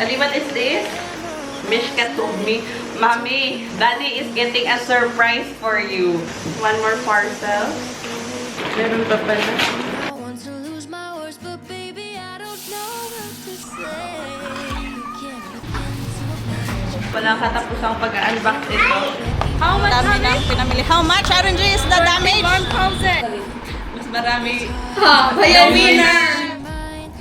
Dali, what is this? Mishka told me, Mommy, Daddy is getting a surprise for you. One more parcel. Meron pa pala. I want to lose my words, but baby, I don't know what to say. You can't begin to Walang katapusang pag-unbox ito. How much? Dami ng pinamili. How much, RNG, is the damage? 1,000. Mas marami. Kaya winner! mine, mine.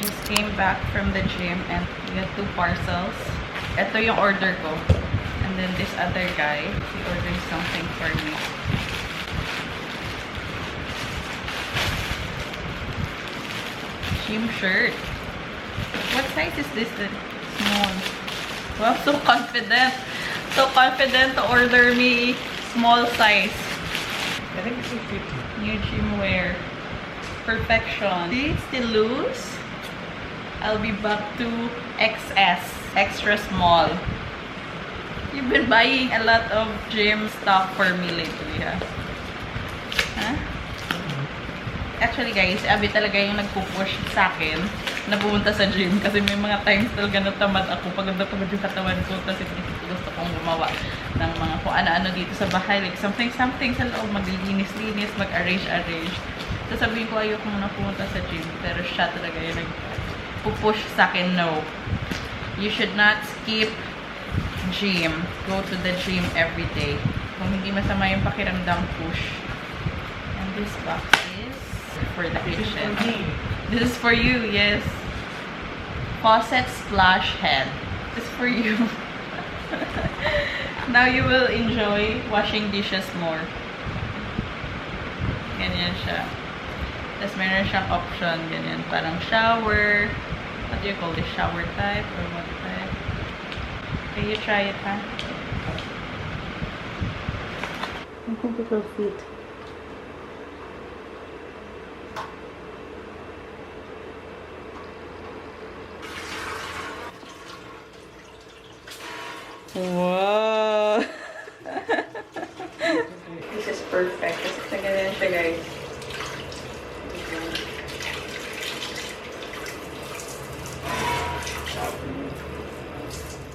Just came back from the gym and we got 2 parcels. Ito yung order ko. And then this other guy, he ordered something for me. Gym shirt. What size is this? Small. Wow, so confident. So confident to order me small size. I think it's 50. New gym wear. Perfection. See, still loose. I'll be back to XS. Extra small. You've been buying a lot of gym stuff for me lately, ha? Huh? Actually, guys, Abby talaga yung nagpupush sa akin na pumunta sa gym kasi may mga times talaga natamad ako. Pagod na pagod yung katawan ko kasi gusto kong gumawa ng mga kung ano-ano dito sa bahay. Like something sa loob, maglinis-linis, mag-arrange. So sabihin ko, ayoko muna pumunta sa gym. Pero siya talaga yung nagpupush sa akin, no. You should not skip gym. Go to the gym every day. Kung hindi masama yung pakiramdam, push. And this box is for the kitchen. This is for you, yes. Faucet splash head. This is for you. Now you will enjoy washing dishes more. Ganyan siya. Tapos meron siyang option, ganyan. Parang shower. What do you call this? Shower type or what type? Can you try it, huh? I think it will fit. Wow! This is perfect. Kasi ganyan siya, guys.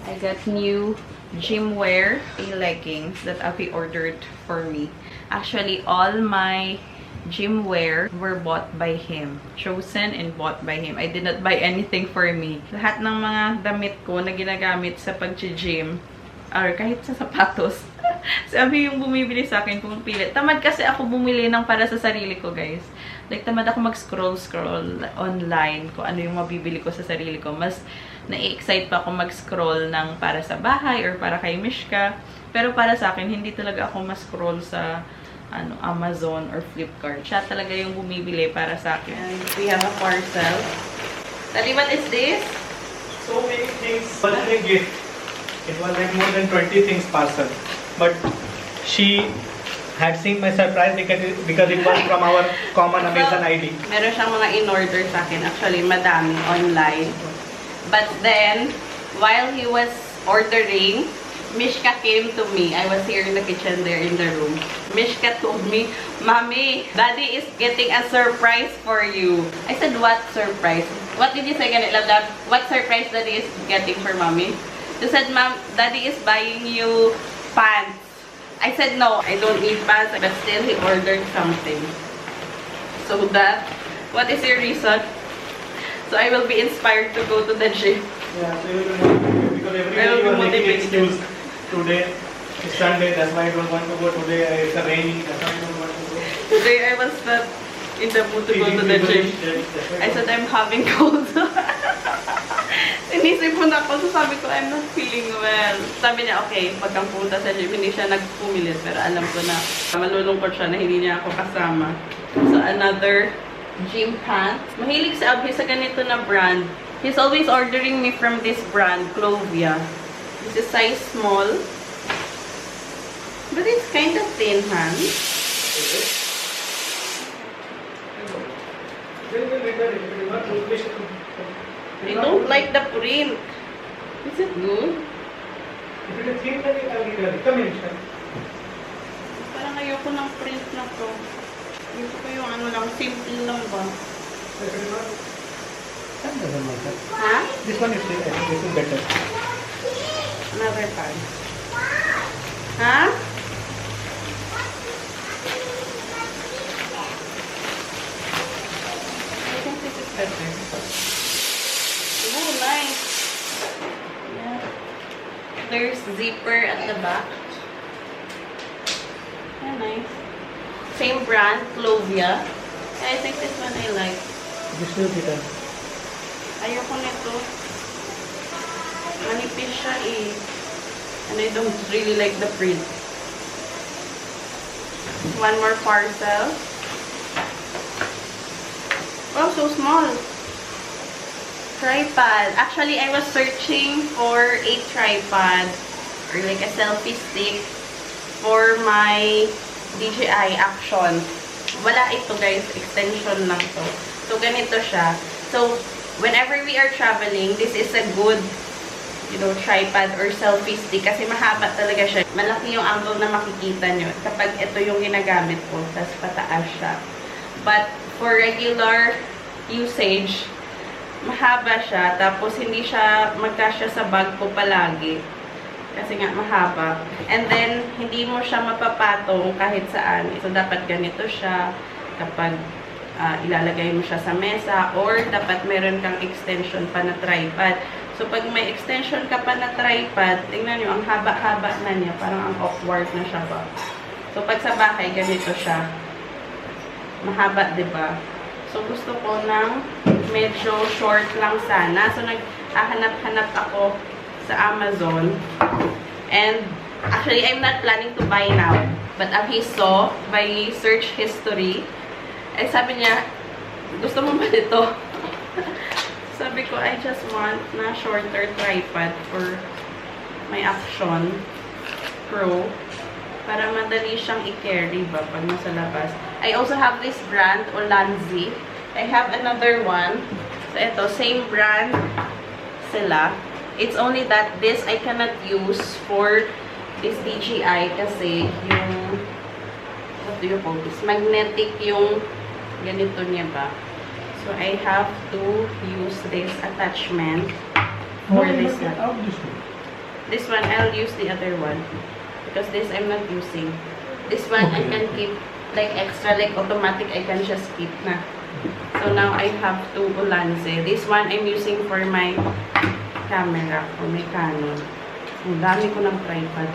I got new gym wear leggings that Avi ordered for me. Actually, all my gym wear were bought by him. Chosen and bought by him. I did not buy anything for me. Lahat ng mga damit ko na ginagamit sa pag-gym or kahit sa sapatos, sabi yung bumibili sa akin kung pilit. Tamad kasi ako bumili ng para sa sarili ko, guys. Like, tamad ako mag-scroll online kung ano yung mabibili ko sa sarili ko. Mas na-excite pa ako mag-scroll ng para sa bahay or para kay Mishka. Pero para sa akin, hindi talaga ako ma-scroll sa Amazon or Flipkart. Siya talaga yung bumibili para sa akin. And we have a parcel. Dali, what is this? So many things. Birthday gift. It was like more than 20 things parcel. But she had seen my surprise because it was from our common Amazon ID. Meron siyang mga in-order sa akin. Actually, madami online. But then, while he was ordering, Mishka came to me. I was here in the kitchen there in the room. Mishka told me, Mommy, Daddy is getting a surprise for you. I said, what surprise? What did you say, Ganit Love? What surprise Daddy is getting for Mommy? You said, Mom, Daddy is buying you pants. I said, no, I don't need pants. But still, he ordered something. So that, what is your reason? So I will be inspired to go to the gym. Yeah, so you will be motivated because every day you are making excuse. Today is Sunday, that's why I don't want to go. Today it's raining, that's why I don't want to go. Today I was not in the mood to go to the gym. I said I'm having cold. Inisip mo na ako, so sabi ko, I'm not feeling well. Sabi niya, okay, pag kang punta sa gym, hindi siya nagpumilit, pero alam ko na malulungkot siya na hindi niya ako kasama. So, another gym pants. Mahilig sa Abhi sa ganito na brand. He's always ordering me from this brand, Clovia. This is size small. But it's kind of thin, Han. I don't like the print. Is it good? If it is thin, then you can return it. Come in, sir. Parang ayoko na ito. Gusto ko yung ano lang, simple lang ba? That doesn't matter. Ha? This one is, I think this is better. Another pad. Ha? I think this is better. Oh, nice. Yeah. There's zipper at the back. Yeah, nice. Same brand, Clovia. I think this one I like. This will be done. Ayoko nito. Manipis siya eh. And I don't really like the print. One more parcel. Wow, so small. Tripod. Actually, I was searching for a tripod or like a selfie stick for my DJI Action. Wala ito guys, extension lang to. So, ganito siya. So, whenever we are traveling, this is a good, you know, tripod or selfie stick kasi mahaba talaga siya. Malaki yung angle na makikita nyo kapag ito yung ginagamit ko, tapos pataas siya. But, for regular usage, mahaba siya, tapos hindi siya magkasya sa bag ko palagi. Kasi nga mahaba. And then, hindi mo siya mapapatong kahit saan. So, dapat ganito siya kapag ilalagay mo siya sa mesa or dapat meron kang extension pa na tripod. So, pag may extension ka pa na tripod, tingnan nyo, ang haba-haba na niya. Parang ang awkward na siya ba. So, pag sa bahay, ganito siya. Mahaba, diba? So, gusto ko ng medyo short lang sana. So, naghahanap-hanap ako sa Amazon. And, actually, I'm not planning to buy now. But I saw by search history, ay sabi niya, gusto mo ba ito? Sabi ko, I just want na shorter tripod for my Action Pro. Para madali siyang i-carry ba pag nasa labas. I also have this brand, Olanzi. I have another one. So, ito, same brand sila. It's only that this I cannot use for this DJI kasi yung, what do you call this? Magnetic yung ganito niya ba. So, I have to use this attachment for this one. This one, I'll use the other one. Because this I'm not using. This one, I can keep like extra, like automatic, I can just keep na. So, now I have to Ulanze. This one, I'm using for my camera, for my Canon. Ang dami ko ng tripod.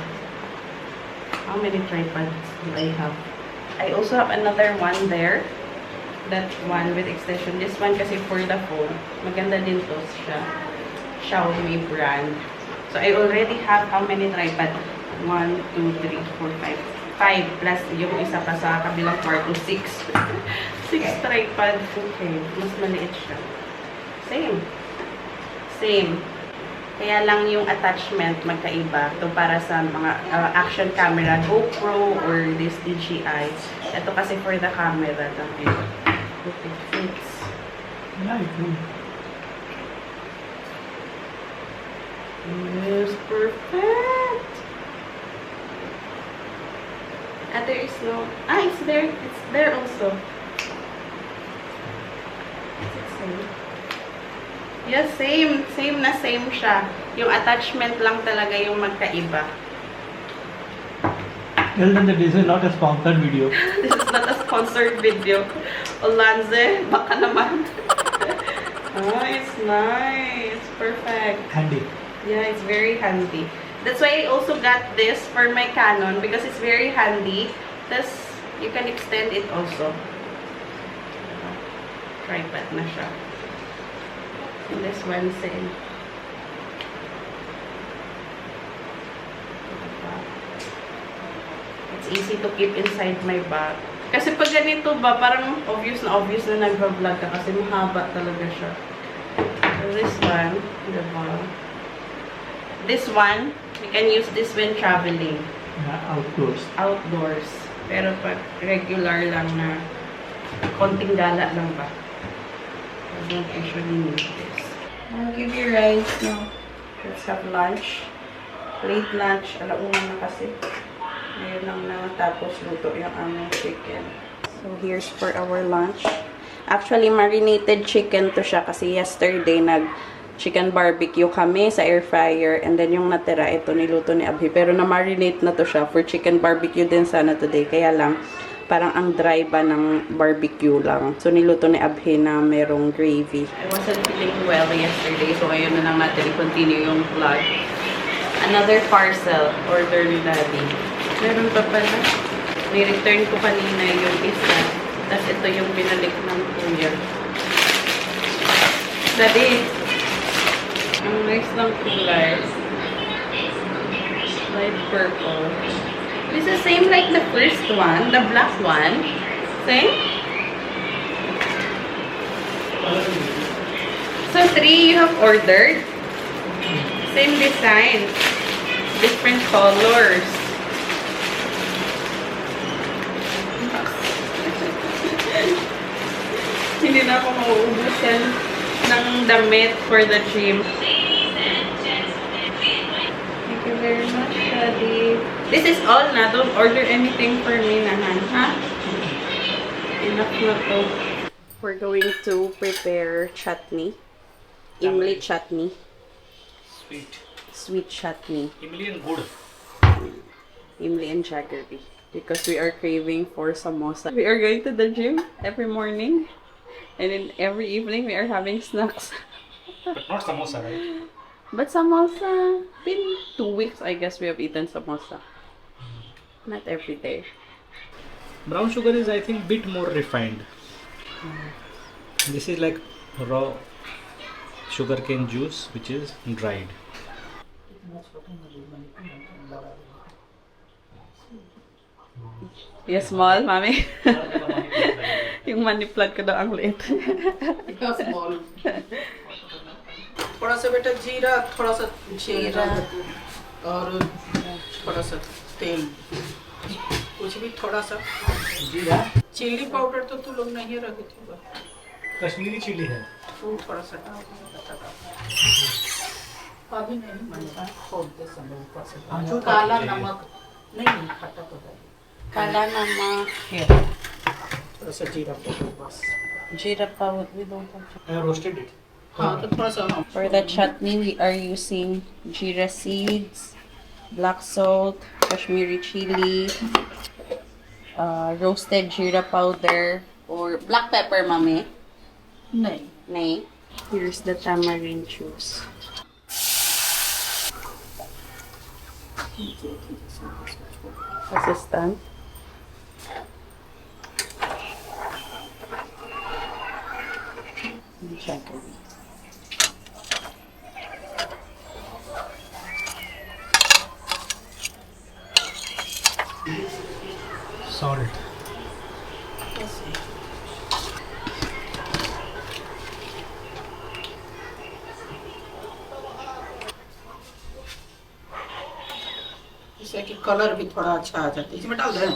How many tripods do I have? I also have another one there. That one with extension. This one kasi for the phone. Maganda din to siya. Xiaomi brand. So, I already have how many tripod? 1, 2, 3, 4, 5. 5 plus yung isa pa sa kabilang kwarto. 6. 6 tripod. Okay. Mas maliit siya. Same. Same. Kaya lang yung attachment magkaiba. Ito para sa mga action camera, GoPro or this DJI. Ito kasi for the camera. Okay, fits. Yeah, it will. Yes, perfect. There is no... it's there. It's there also. Is it same? Yes, same. Same na same siya. Yung attachment lang talaga yung magkaiba. Tell them that this is not a sponsored video. This is not a sponsored video. Olanze, baka naman. Oh, it's nice. Perfect. Handy. Yeah, it's very handy. That's why I also got this for my Canon because it's very handy. Plus, you can extend it also. Tripod na siya. And this one, same. It's easy to keep inside my bag. Kasi pag ganito ba, parang obvious na nag-vlog ka kasi mahaba talaga siya. So this one, diba? This one, we can use this when traveling. Outdoors. Outdoors. Pero pag regular lang na konting gala lang ba? I don't usually need this. I'll give you rice now. Let's have lunch. Late lunch. Alauna na kasi. Ngayon tayo nang natapos luto yung aming chicken. So, here's for our lunch. Actually, marinated chicken to siya kasi yesterday chicken barbecue kami sa air fryer and then yung natira, ito niluto ni Abhi. Pero na-marinate na to siya for chicken barbecue din sana today. Kaya lang, parang ang dry ba ng barbecue lang. So, niluto ni Abhi na merong gravy. I wasn't feeling well yesterday, so ayun na lang natin i-continue yung vlog. Another parcel, order ni Daddy. Meron pa pala. Ni-return ko kanina yung isa. Tapos ito yung binalik ng kuya. Daddy, ang nice ng kulay. Light purple. It's the same like the first one, the black one. Same? So 3 you have ordered? Same design. Different colors. Hindi na ako mauubusan ng damit for the gym. Thank you very much, Daddy. This is all na. Don't order anything for me, nahan. Ha? Enough na to. We're going to prepare chutney. Imli chutney. Sweet. Sweet chutney. Imli and good. Imli and jaggery. Because we are craving for samosa. We are going to the gym every morning. And then every evening we are having snacks. But not samosa, right? But samosa, been 2 weeks I guess we have eaten samosa. Not every day. Brown sugar is, I think, bit more refined. This is like raw sugarcane juice, which is dried. Yes, small, mami. Yung money plug ko daw ang liit. Small थोड़ा सा बेटा जीरा थोड़ा सा जीरा और थोड़ा सा तेल कुछ भी थोड़ा सा जीरा चिल्ली पाउडर तो तू लोग नहीं रखे थे कश्मीरी चिली है. वो थोड़ा सा अभी नहीं बनता खोल दे समय ऊपर से काला नमक नहीं खट्टा तो है Kala naman. थोड़ा सा जीरा पाउडर बस Jira powder. We don't have. I roasted it. हाँ तो थोड़ा सा For the chutney, we are using jeera seeds, black salt, Kashmiri chili, roasted jeera powder, or black pepper, mami. नहीं Nay. Here's the tamarind juice. Assistant. Jaggery. Salt. जिससे कि कलर भी थोड़ा अच्छा आ जाता है इसमें डाल दें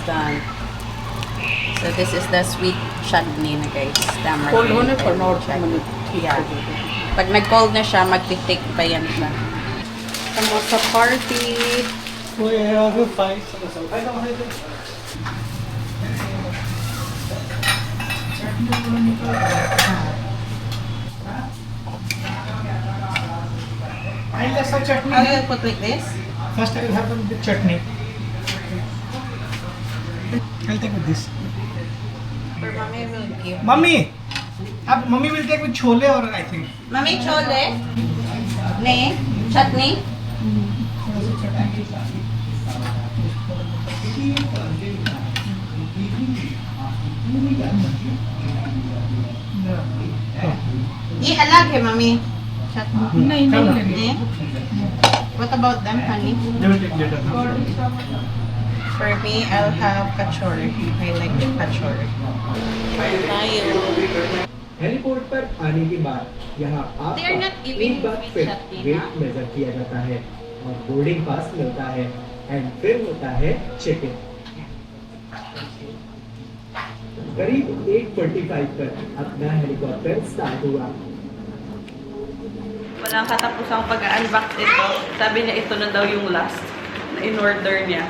Done. So this is the sweet chutney na guys. Tamarind. Cold होने पर नॉट Chutney. ठीक Yeah. है Pag nag-cold na siya, magtitik pa yan siya. Samosa party. We have a fight. I'll have some chutney. How do you put like this? First, I will have them with chutney. I'll take with this. Or mami will give. Mummy, mummy will take with chole or I think. Mami, chole? Ne? Chutney? Ye alag hai, mami. Chutney. नहीं Eh? What about them, honey? They will take later. For me, I'll have kachori. I like the kachori. Tayo. Heliport पर आने के बाद यहाँ They are not आपका giving एक बार with फिर chutney, wait ना? मेजर किया जाता है और बोर्डिंग पास मिलता है एंड फिर होता है चेक इन करीब 8:45 पर अपना हेलीकॉप्टर स्टार्ट हुआ। Walang katapusang pag-unbox ito. Sabi niya ito na daw yung last na in-order niya.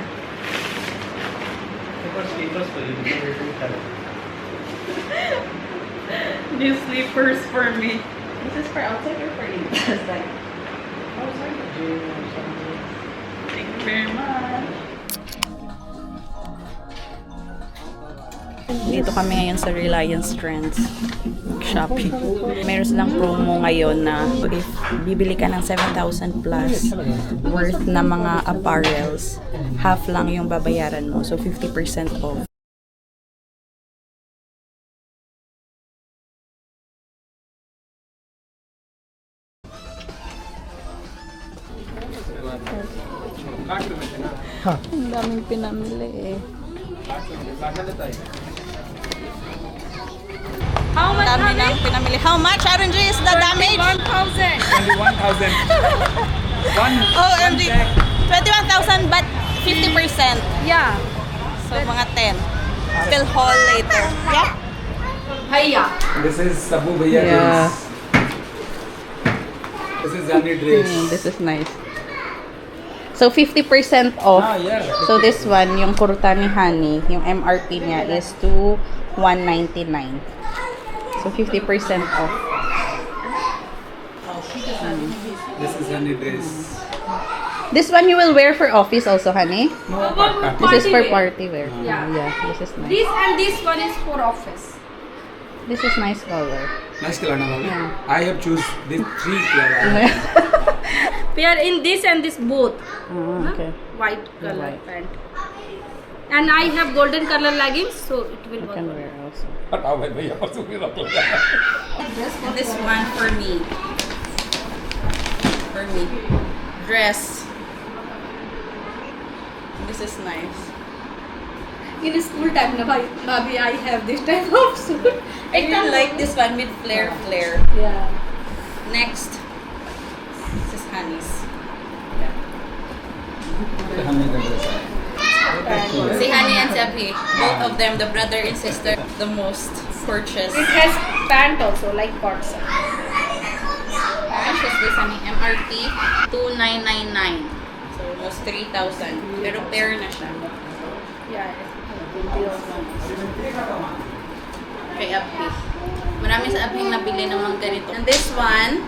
New slippers for me. This is for outside or for inside? Thank you very much. Dito kami ngayon sa Reliance Trends Shopping. Meron silang promo ngayon na if bibili ka ng 7,000 plus worth na mga apparels, half lang yung babayaran mo. So 50% off. Ang daming pinamili eh. How much? Dami nang pinamili. How much, RNG, is the damage? 1,000. 21,000. Oh, RNG. 21,000 but 50%. Yeah. So, mga 10. Still haul later. Yeah? Hiya. This is Sabu Bhaiya Yeah. dress. This is Gandhi dress. This is nice. So, 50% off. Yeah. So, this one, yung kurta ni Honey, yung MRP niya is to 199. So, 50% off. This is Gandhi dress. This one you will wear for office also, Honey? No, party. This is for wear. party wear. Yeah. This is nice. This and this one is for office. This is nice color. Nice color, na baby. Yeah. I have choose these three color. Pair in this and this both. Oh, okay. White color White. pant. And I have golden color leggings, so it will You work. can wear also. हटाओ भाई भैया पास भी रख लो This one for me. For me. Dress. This is nice. In school time, na bhabi, I have this type of suit. I really like this one with flare. Yeah. Next. This is Honey's. हमने का dress है Si Honey and si Abhi, both of them, the brother and sister, the most purchased. It has pant also, like cords. How much is this, Honey? MRP 2,999. So almost 3,000. Pero pair na siya. Yeah. Kay Abhi. Marami sa Abhi nabili ng mga ganito. And this one,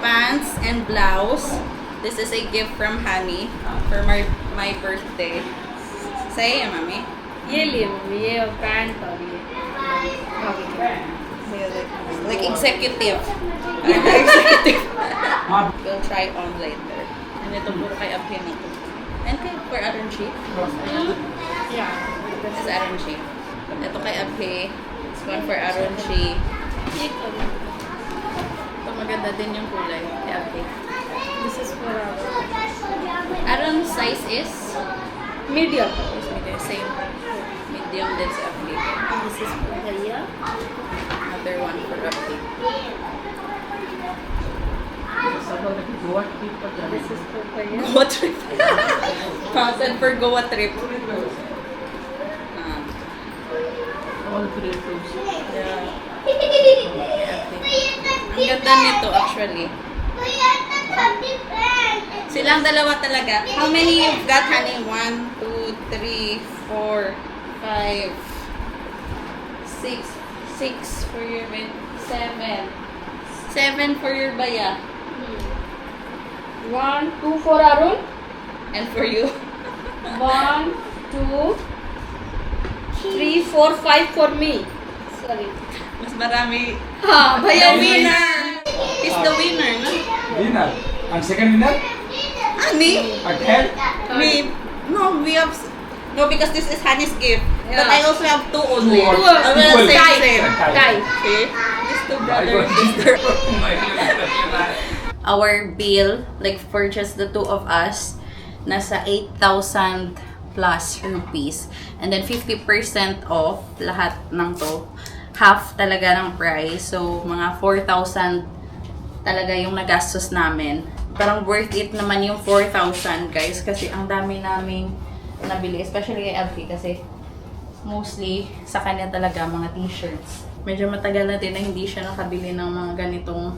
pants and blouse. This is a gift from Honey for my birthday. Say, Mami. ये लिए मम्मी ये पैंट और ये भाभी Like executive. Executive. We'll try on later. And ito puro kay Abhi nito. And kay for RNG. yeah. This is RNG. Ito kay Abhi. This one for RNG. Ito maganda din yung kulay kay Abhi. This is for our Aaron's size is medium. same. Medium din sa Abhi. This is for Bhaiya. Another one for Abhi. This is for Bhaiya. Goa trip. Content for Goa trip. All three foods. Yeah. Ang ganda nito actually. Silang dalawa talaga. How many you've got, Honey? 1, 2, 3, 4, 5, 6. 6 for your 7. 7 for your Baya. 1, 2 for Arun. And for you. 1, 2, 3, 4, 5 for me. Sorry. Mas marami. Ha, Baya winner! Is the winner, no? winner and second winner Honey? a third Me? No, we have... No, because this is Honey's gift. But Yeah. I also have 2 only. Two. I will Equal. say Tie. same. Tie. Okay? These two brother and sister. Our bill, like for just the two of us, nasa 8,000 plus rupees. And then 50% off lahat ng to. Half talaga ng price. So, mga 4,000 talaga yung nagastos namin. Parang worth it naman yung 4,000 guys. Kasi ang dami naming nabili. Especially kay Abhi kasi Mostly, sa kanya talaga mga t-shirts. Medyo matagal na din na hindi siya nakabili ng mga ganitong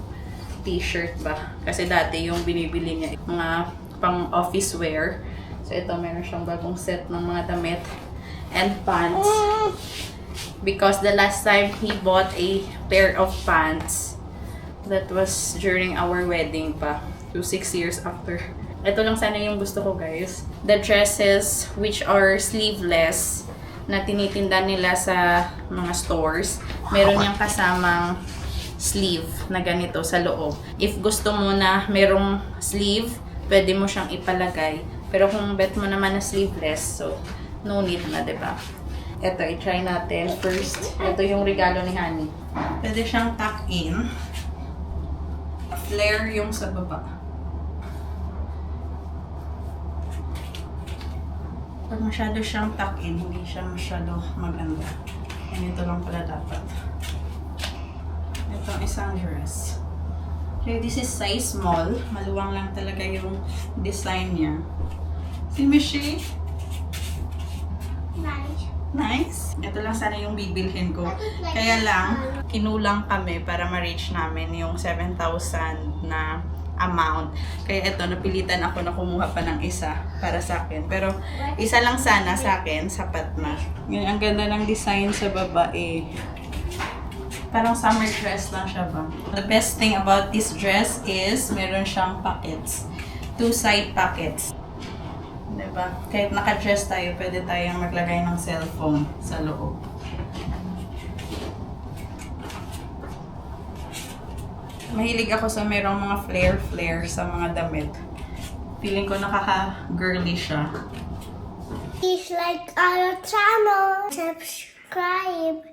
t-shirt ba. Kasi dati yung binibili niya, mga pang office wear. So ito, meron siyang bagong set ng mga damit and pants. Because the last time he bought a pair of pants, that was during our wedding pa. 6 years after. Ito lang sana yung gusto ko, guys. The dresses which are sleeveless na tinitinda nila sa mga stores, meron niyang kasamang sleeve na ganito sa loob. If gusto mo na merong sleeve, pwede mo siyang ipalagay. Pero kung bet mo naman na sleeveless, so no need na, diba? Ito, i-try natin first. Ito yung regalo ni Honey. Pwede siyang tuck in. Flare yung sa baba. Pag masyado siyang tuck in, hindi siya masyado maganda. Ganito lang pala dapat. Ito isang dress. Okay, this is size small. Maluwang lang talaga yung design niya. Si Mishi? Nice. Ito lang sana yung bibilhin ko. Kaya lang, kinulang kami para ma-reach namin yung 7,000 na amount. Kaya ito, napilitan ako na kumuha pa ng isa para sa akin. Pero isa lang sana sa akin, sapat na. Ang ganda ng design sa babae. Parang summer dress lang siya ba? The best thing about this dress is meron siyang pockets. 2 side pockets. Diba? Kahit naka-dress tayo, pwede tayong maglagay ng cellphone sa loob. Mahilig ako sa merong mga flare-flare sa mga damit. Feeling ko nakaka-girly siya. Please like our channel, subscribe.